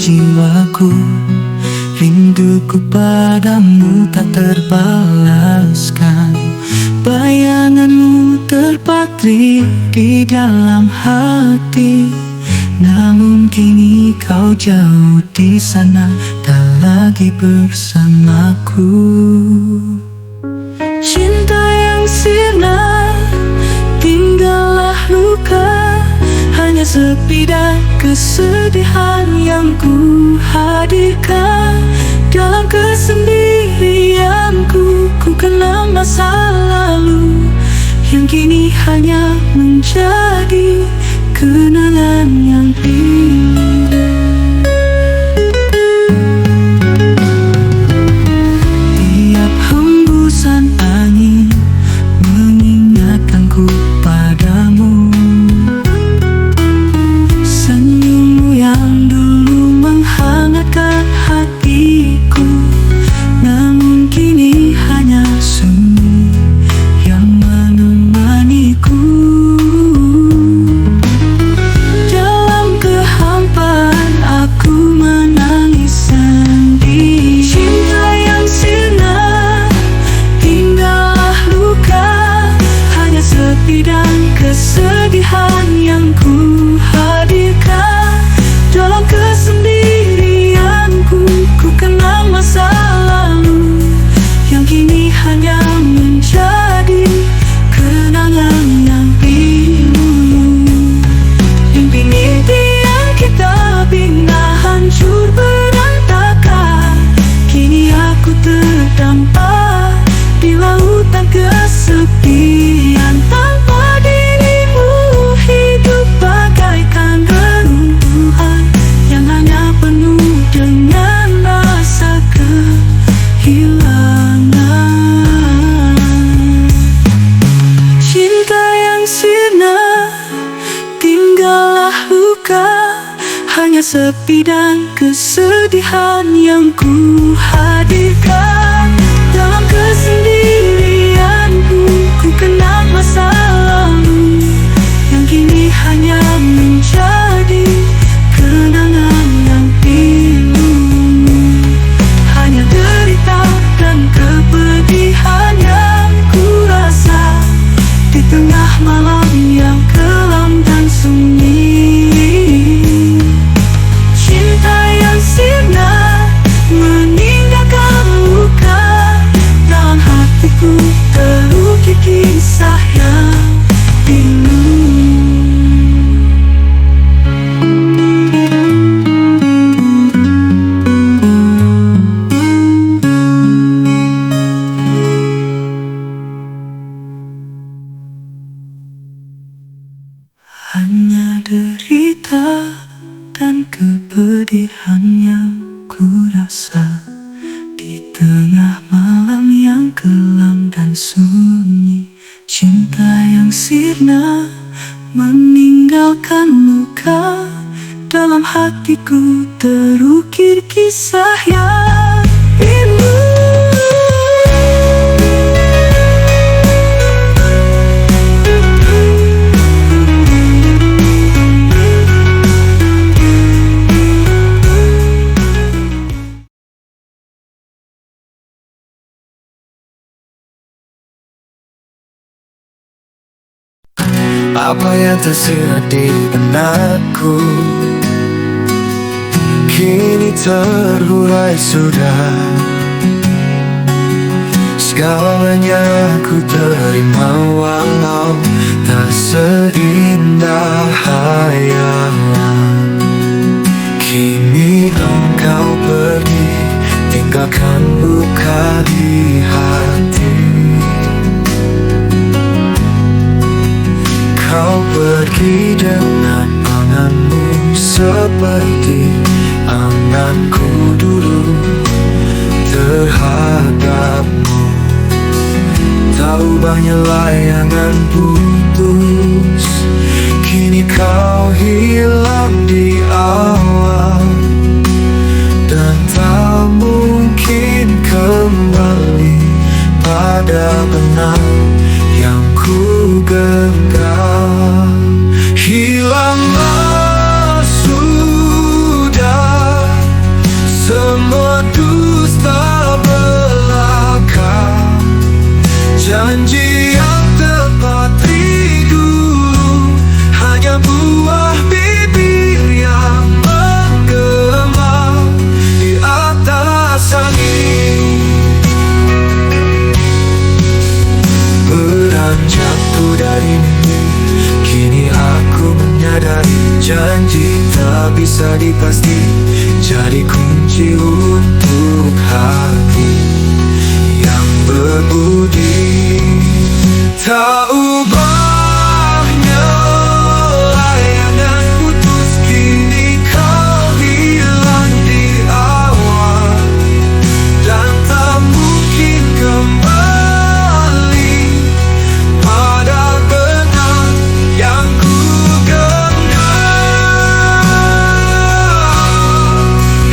jiwaku. Rinduku padamu tak terbalaskan. Bayanganmu terpatri di dalam hati. Namun kini kau jauh di sana, tak lagi bersamaku. Cinta yang sirna, tinggallah luka. Hanya sepi dan kesedihan yang ku hadirkan. Dalam kesendirianku, ku kenang masa lalu yang kini hanya menjadi kenangan yang indah. Tiap hembusan angin mengingatkanku padamu. Senyummu yang dulu menghangatkan hatiku, namun kini hanya sunyi yang menemaniku. Dalam kehampaan aku menangis sendiri. Cinta yang sirna, tinggallah luka. Hanya sepi dan kesedihan yang ku hadirkan. Dalam kesendirianku, ku kenang masa lalu yang kini hanya menjadi kenangan yang pilu. Mimpi-mimpi yang kita bina hancur berantakan. Kini aku terdampar di lautan kesepian. Tanpa dirimu hidup bagaikan reruntuhan yang hanya penuh dengan rasa kehilangan. Cinta yang sirna, tinggallah luka. Hanya sepi dan kesedihan yang ku hadirkan. Dalam kesendirianku, ku kenang masa lalu yang kini hanya menjadi kenangan yang pilu. Hanya derita dan kepedihan yang ku rasa di tengah malam yang kelam dan sunyi. Cinta yang sirna meninggalkan luka. Dalam hatiku terukir kisah yang pilu. Hanya derita dan kepedihan yang ku rasa di tengah malam yang kelam dan sunyi. Cinta yang sirna meninggalkan luka. Dalam hatiku terukir kisah yang pilu. Apa yang tersirat di benakku kini terurai sudah. Segalanya ku terima walau tak seindah hayalan. Kini engkau pergi, tinggalkan luka di hati. Kau pergi dengan anganmu seperti anganku dulu terhadapmu. Tahu banyak layangan putus, kini kau hilang di awal. Dan tak mungkin kembali pada benang yang ku genggam. Hilanglah sudah pasti jadi kunci untuk hati yang berbudi. Tak ubahnya layangan putus, kini kau hilang di awan, dan tak mungkin kembali pada benang yang ku genggam.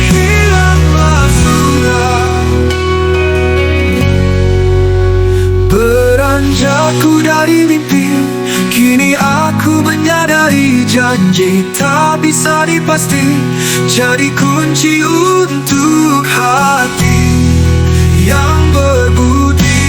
Hilanglah sudah. Beranjakku dari mimpi, kini aku menyadari janji tak bisa dipasti jadi kunci untuk hati yang berbudi.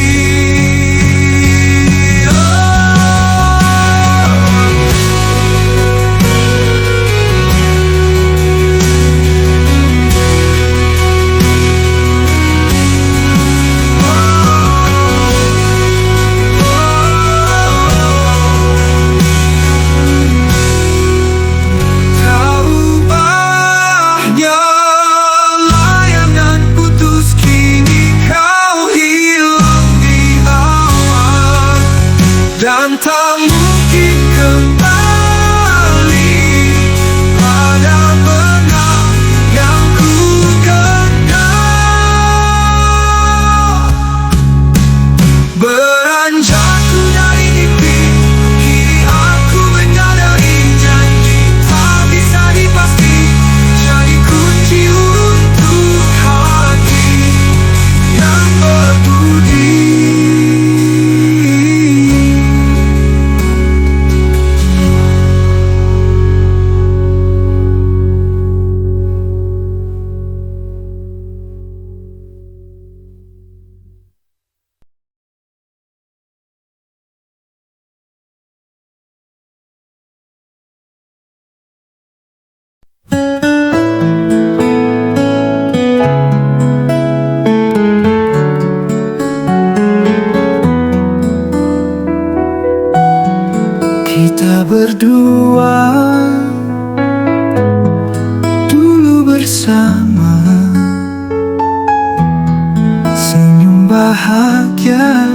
Dan tak mungkin kembali pada benang yang ku genggam. Beranjakku dari mimpi, kini aku menyadari janji tak bisa dipasti jadi kunci untuk hati yang berbudi. Kita berdua dulu bersama, senyum bahagia,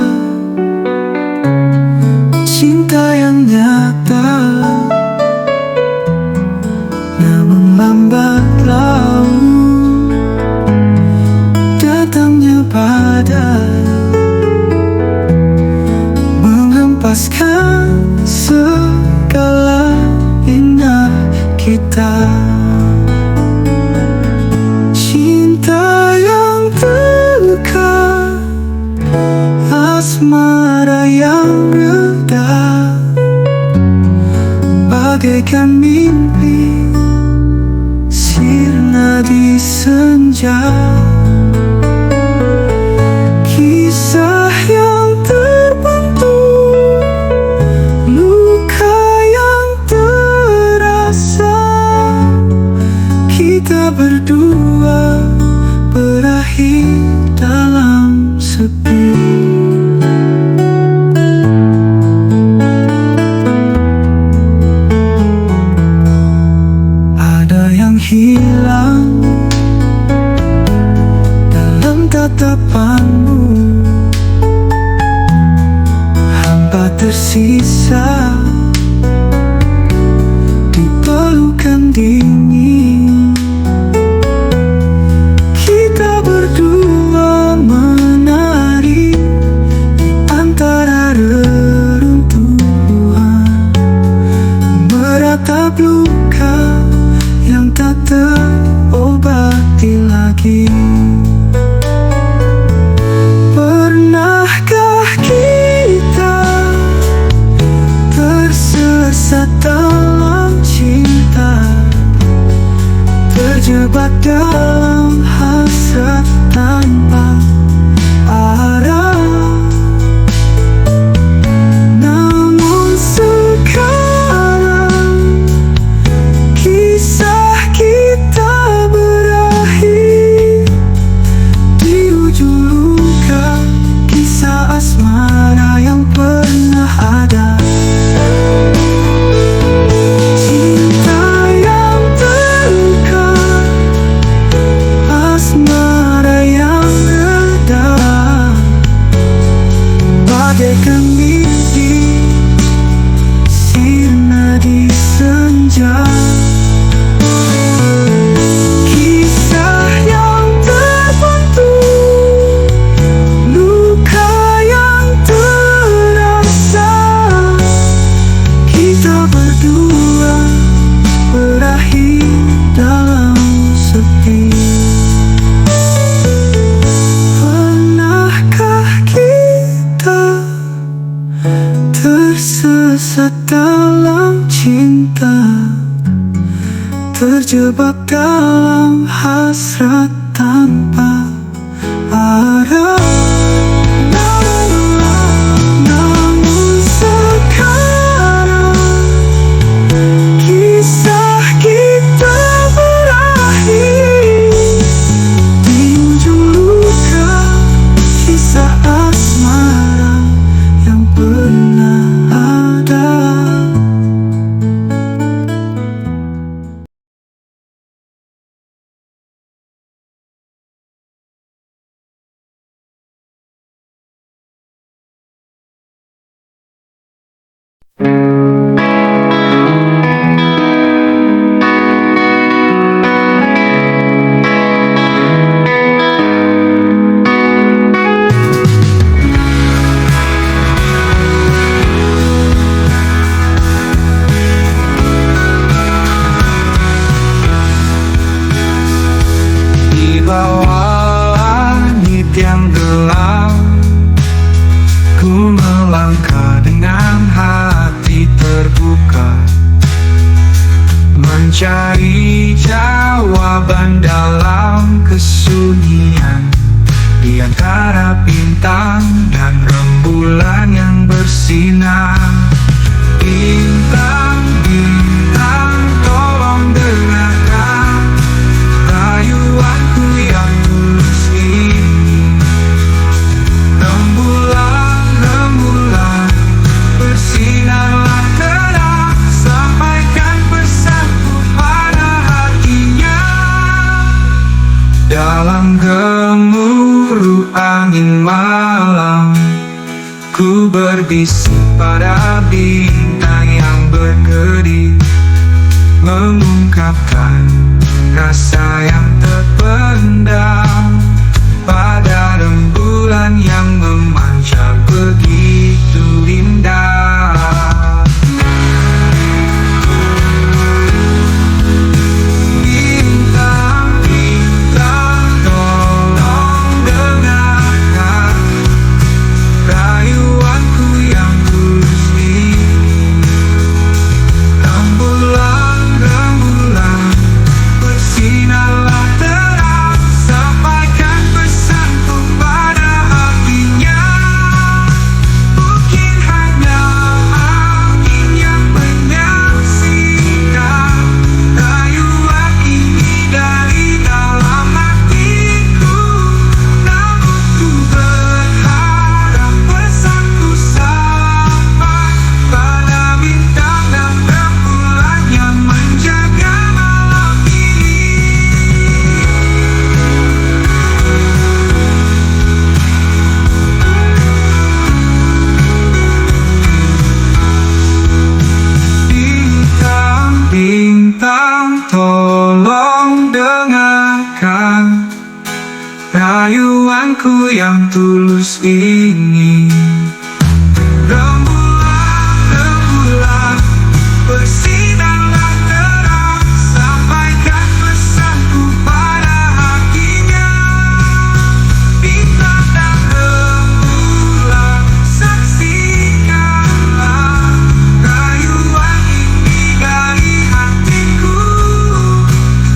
cinta yang nyata. Namun lambat laun datangnya badai, menghempaskan segala indah kita. Cinta yang terluka, asmara yang reda, bagaikan mimpi sirna di senja. Kisah yang terbentuk, luka yang terasa, kita berdua berakhir dalam sepi. Ada yang hilang dalam tatapanmu, hampa tersisa di pelukan dingin. Kita berdua menari di antara reruntuhan, meratap luka yang tak terobati lagi. Pernahkah kita tersesat dalam cinta, terjebak dalam hasrat tanpa arah? Namun sekarang kisah kita berakhir di ujung luka, kisah asmara yang pernah ada. Cinta yang terluka, dalam hasrat tanpa arah. Namun sekarang kisah kita berakhir di ujung luka, kisah asmara yang pernah ada. Di bawah langit yang gelap, ku melangkah dengan hati terbuka, mencari jawaban dalam kesunyian, di antara bintang dan rembulan yang bersinar. Bintang, bintang, tolong dengarkan rayuanku yang tulus ini. Rembulan, rembulan, bersinarlah terang, sampaikan pesanku pada hatinya. Dalam gemuruh angin malam, ku berbisik pada bintang yang berkedip, mengungkapkan rasa yang terpendam pada rembulan yang memancar begitu indah. Bintang, bintang, tolong dengarkan rayuanku yang tulus ini. Rembulan, rembulan, bersinarlah terang, sampaikan pesanku pada hatinya. Mungkin hanya angin yang menyaksikan rayuan ini dari dalam hatiku, namun ku berharap pesanku sampai pada bintang dan rembulan yang menjaga malam ini. Bintang, bintang, tolong dengarkan rayuanku yang tulus ini. Rembulan, rembulan, bersinarlah terang, sampaikan pesanku pada hatinya. Bintang dan rembulan, saksikanlah rayuan ini dari hatiku.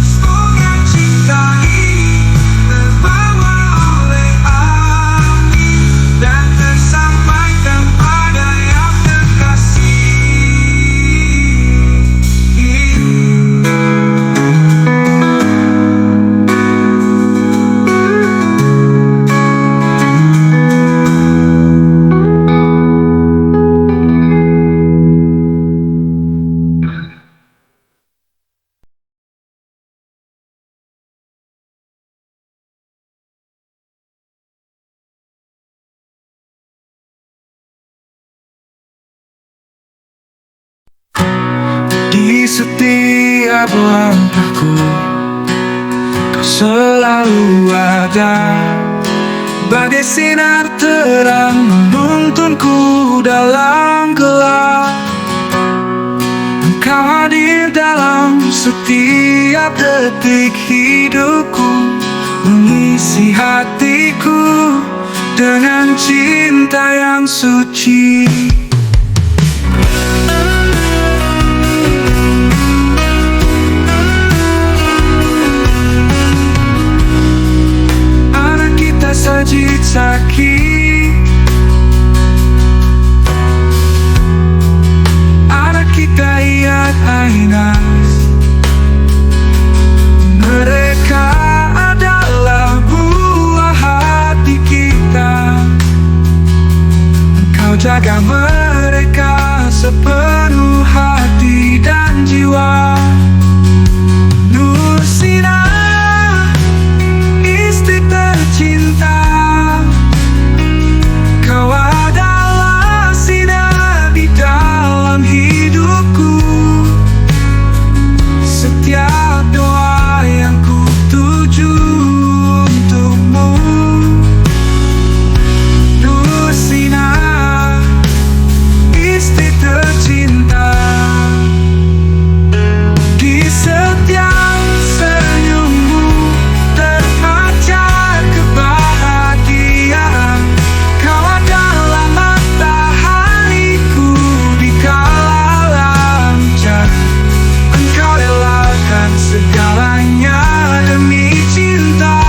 Semoga cinta ini terbawa oleh angin dan tersampaikan pada yang terkasih. Di setiap langkahku, kau selalu ada, bagai sinar terang menuntunku dalam gelap. Engkau hadir dalam setiap detik hidupku, mengisi hatiku dengan cinta yang suci. jaga mereka sepenuh hati dan jiwa. Nursina, istri tercinta, kau adalah sinar di dalam hidupku. Setiap doa yang ku tuju untukmu. Nursina, istri tercinta, di setiap senyummu terpancar kebahagiaan. Kau adalah matahariku di kala lancar. Engkau relakan segalanya demi cinta,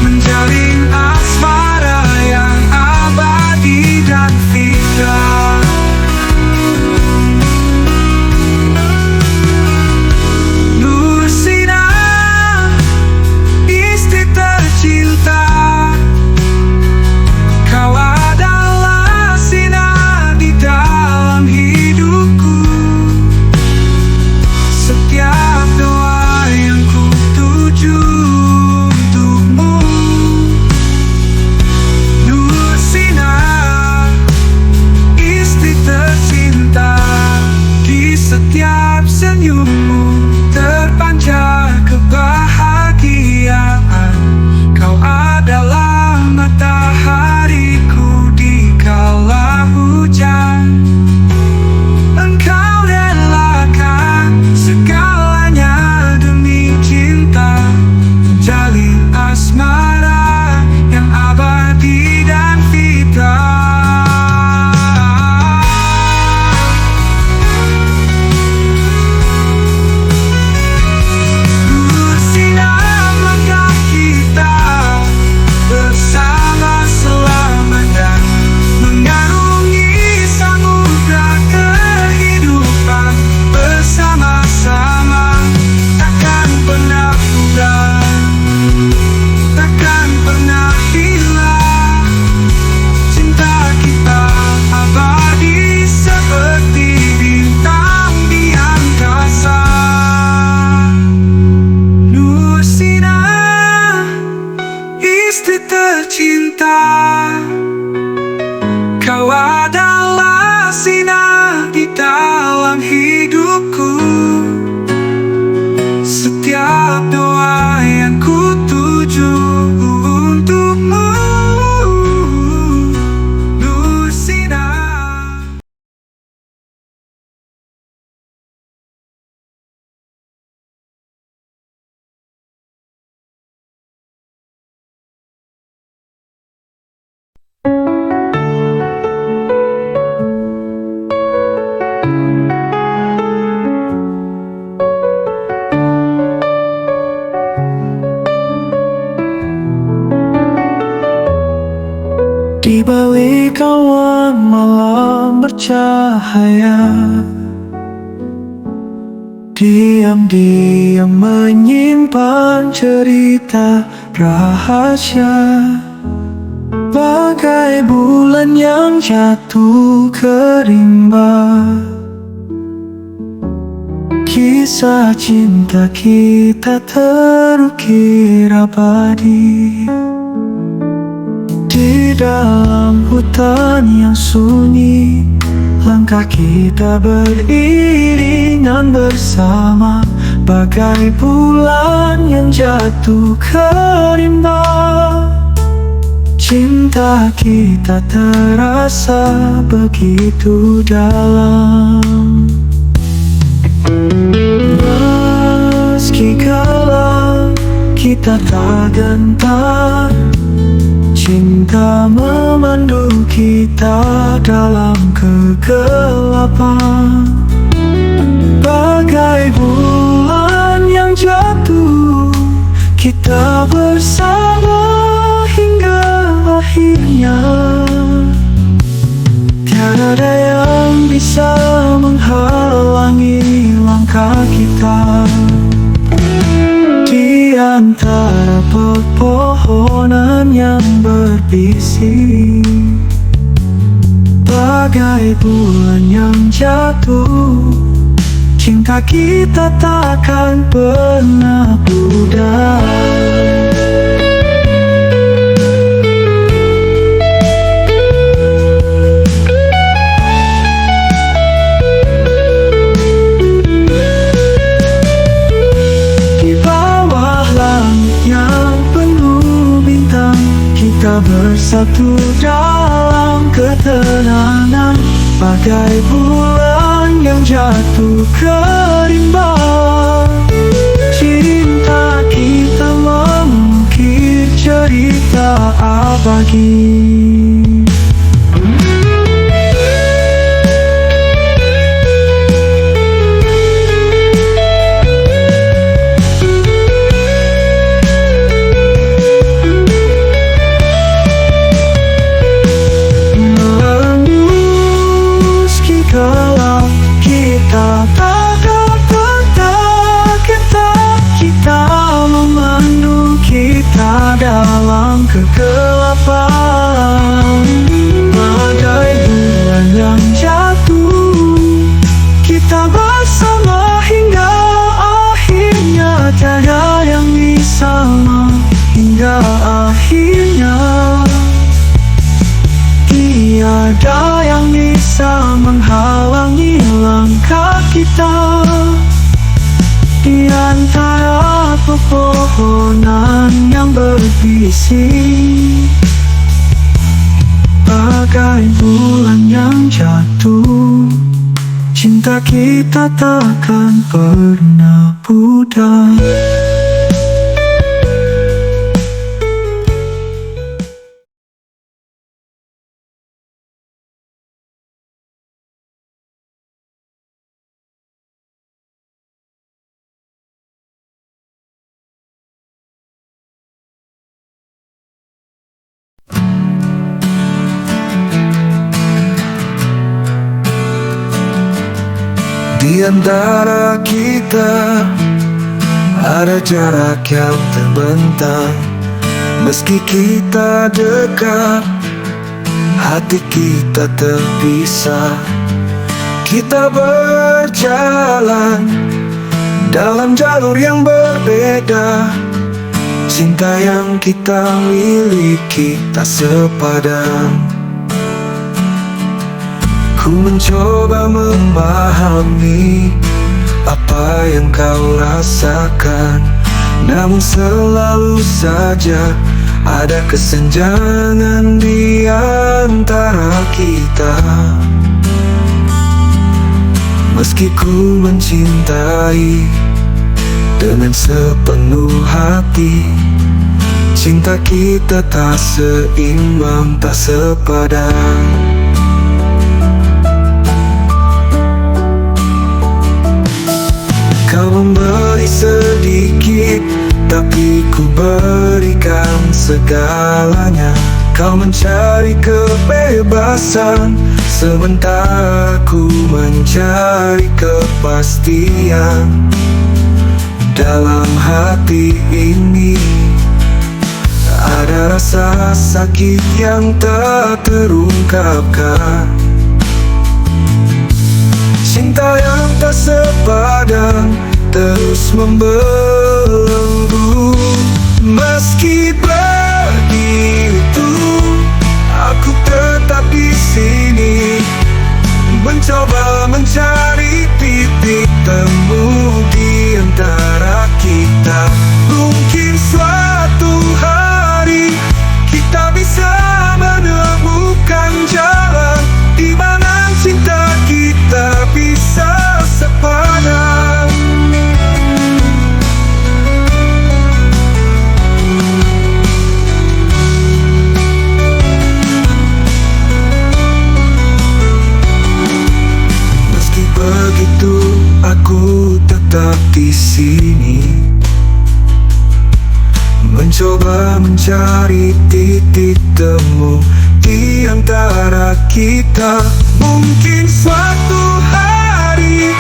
menjalin asmara yang abadi dan fitrah. Nursina, istri tercinta, kau adalah sinar di dalam hidupku. Setiap doa yang ku tuju untukmu. Nursina, istri tercinta, di setiap senyummu terpancar kebahagiaan. Kau adalah matahariku di kala hujan. Engkau relakan segalanya demi cinta, menjalin asmara yang abadi dan fitrah. Nursina, langkah kita bersama selama dan mengarungi samudra kehidupan. Bersama-sama takkan pernah pudar, takkan pernah hilang. Cinta kita abadi seperti bintang di angkasa. Nursina, istri tercinta, kau adalah sinar di dalam hidupku. Setiap doa yang ku tuju untukmu. Nursina. Di balik awan malam bercahaya, diam-diam menyimpan cerita rahasia. Bagai bulan yang jatuh ke rimba, kisah cinta kita terukir abadi. Di dalam hutan yang sunyi, langkah kita beriringan bersama. Bagai bulan yang jatuh ke rimba, cinta kita terasa begitu dalam. Meski gelap kita tak gentar, cinta memandu kita dalam kegelapan. Bagai bulan yang jatuh, kita bersama hingga akhirnya. Tiada ada yang bisa menghalangi langkah kita. Di antara pepohonan yang berbisik, bagai bulan yang jatuh. Cinta kita takkan pernah pudar. Kita bersatu dalam ketenangan, bagai bulan yang jatuh ke rimba. Cinta kita mengukir cerita abadi. Dalam kegelapan, bagai bulan yang jatuh, kita bersama hingga akhirnya. Tiada yang bisa hingga akhirnya. Tiada yang bisa menghalangi langkah kita. Di antara pepohonan yang berbisik, bagai bulan yang jatuh, cinta kita takkan pernah pudar. Di antara kita ada jarak yang terbentang. Meski kita dekat, hati kita terpisah. Kita berjalan dalam jalur yang berbeda. Cinta yang kita miliki tak sepadan. Ku mencoba memahami apa yang kau rasakan, namun selalu saja ada kesenjangan di antara kita. Meski ku mencintai dengan sepenuh hati, cinta kita tak seimbang, tak sepadan. Kau memberi sedikit, tapi ku berikan segalanya. Kau mencari kebebasan, sementara ku mencari kepastian. Dalam hati ini ada rasa sakit yang tak terungkapkan. Cinta yang tak sepadan terus membelenggu. Meski begitu, aku tetap di sini, mencoba mencari titik temu di antara kita. Mungkin suatu hari kita bisa menemukan jalan di mana cinta kita bisa sepadan. Meski begitu, aku tetap di sini, mencoba mencari titik temu di antara kita. Mungkin suatu hari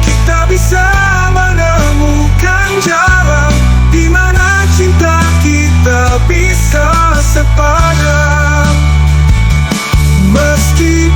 kita bisa menemukan jalan di mana cinta kita bisa sepadan. Meski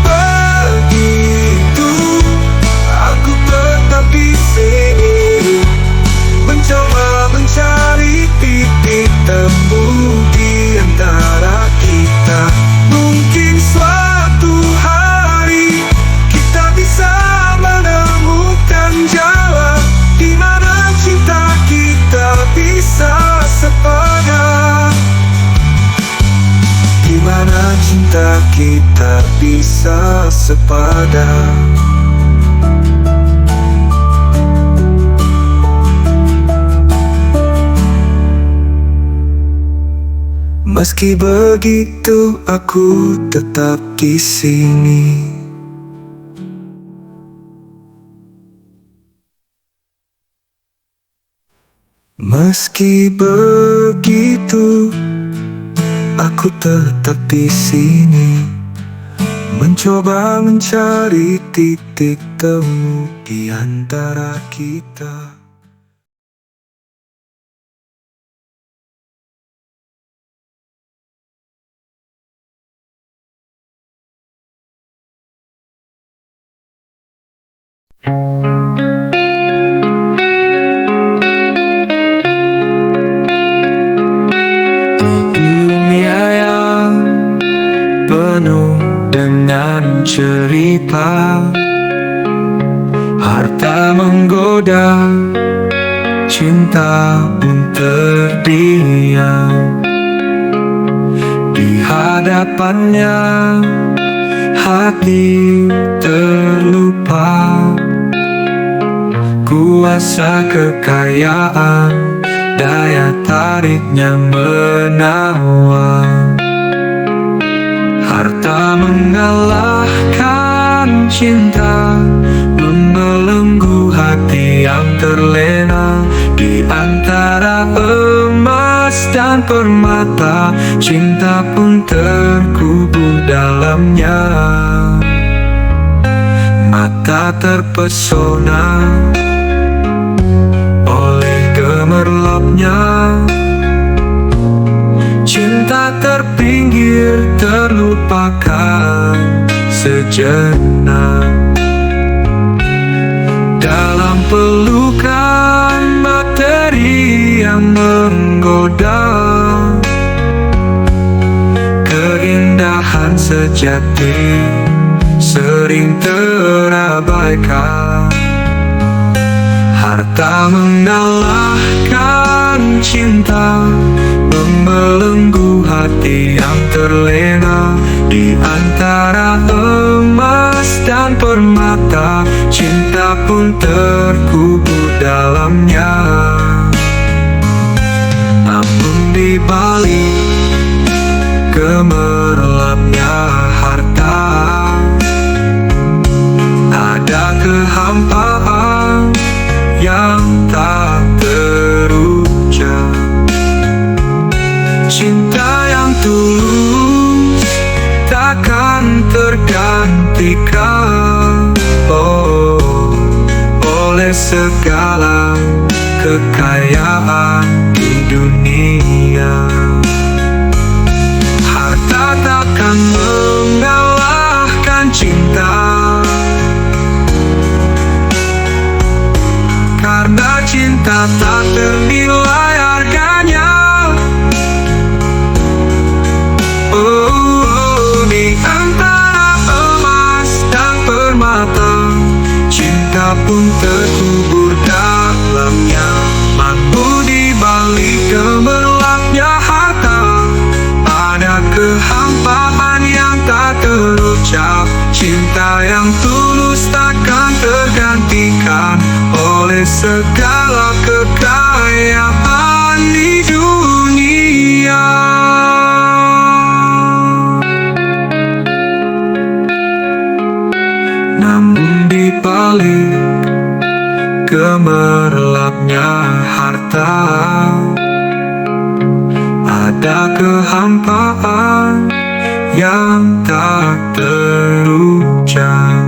bisa sepadan. Meski begitu, aku tetap di sini. Meski begitu, aku tetap di sini, mencoba mencari titik temu di antara kita. Dunia yang penuh dengan cerita, harta menggoda, cinta pun terdiam. Di hadapannya hati terlupa, kuasa kekayaan, daya tariknya menawan. Harta mengalahkan cinta, membelenggu hati yang terlena. Di antara emas dan permata, cinta pun terkubur dalamnya. Mata terpesona oleh gemerlapnya, cinta terpinggir, terlupakan sejenak. Dalam pelukan materi yang menggoda, keindahan sejati sering terabaikan. Harta mengalahkan cinta, membelenggu hati yang terlena. Di antara emas dan permata, cinta pun terkubur dalamnya. Namun di balik gemerlapnya harta, ada kehampaan yang tak terucap. Cinta yang tulus takkan tergantikan, oh, oleh segala kekayaan di dunia. Harta takkan mengalahkan cinta, karena cinta tak ternilai harganya. Di antara emas dan permata, cinta pun terkubur dalamnya. Mampu di balik gemerlapnya harta, ada kehampaan yang tak terucap. Cinta yang tulus takkan tergantikan oleh segala kekayaan di dunia. Namun di balik gemerlapnya harta, ada kehampaan yang tak terucap.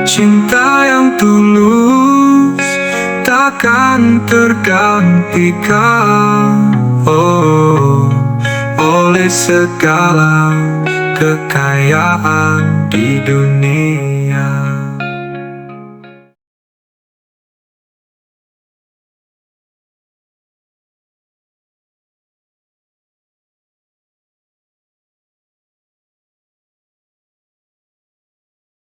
Cinta yang tulus takkan tergantikan, oh, oleh segala kekayaan di dunia.